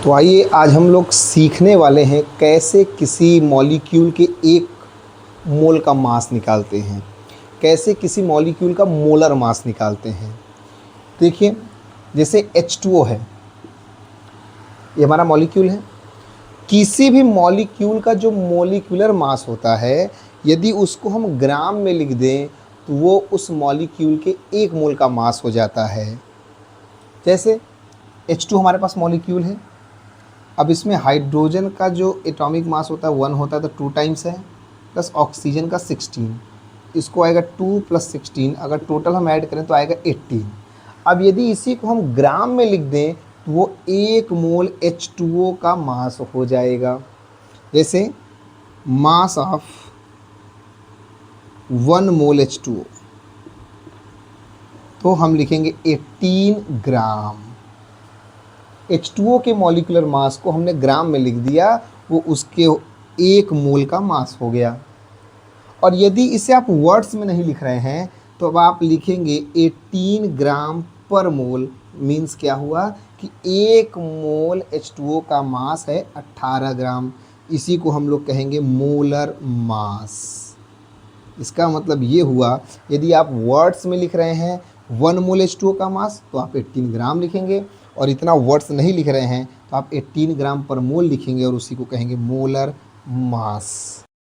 तो आइए आज हम लोग सीखने वाले हैं कैसे किसी मॉलिक्यूल के एक मोल का मास निकालते हैं, कैसे किसी मॉलिक्यूल का मोलर मास निकालते हैं। देखिए, जैसे H2O है, ये हमारा मॉलिक्यूल है। किसी भी मॉलिक्यूल का जो मोलिकुलर मास होता है, यदि उसको हम ग्राम में लिख दें तो वो उस मॉलिक्यूल के एक मोल का मास हो जाता है। जैसे H2 हमारे पास मॉलिक्यूल है। अब इसमें हाइड्रोजन का जो एटॉमिक मास होता है 1 होता है, तो 2 टाइम्स है, प्लस ऑक्सीजन का 16, इसको आएगा 2 + 16, अगर टोटल हम ऐड करें तो आएगा 18। अब यदि इसी को हम ग्राम में लिख दें तो वो 1 मोल H2O का मास हो जाएगा। जैसे मास ऑफ 1 मोल H2O, तो हम लिखेंगे 18 ग्राम। H2O के मॉलिकुलर मास को हमने ग्राम में लिख दिया, वो उसके 1 मोल का मास हो गया। और यदि इसे आप वर्ड्स में नहीं लिख रहे हैं तो अब आप लिखेंगे 18 ग्राम पर मोल। मीन्स क्या हुआ कि 1 मोल H2O का मास है 18 ग्राम। इसी को हम लोग कहेंगे मोलर मास। इसका मतलब ये हुआ, यदि आप वर्ड्स में लिख रहे हैं 1 मोल H2O का मास तो आप 18 ग्राम लिखेंगे, और इतना वर्ड्स नहीं लिख रहे हैं तो आप 18 ग्राम पर मोल लिखेंगे और उसी को कहेंगे मोलर मास।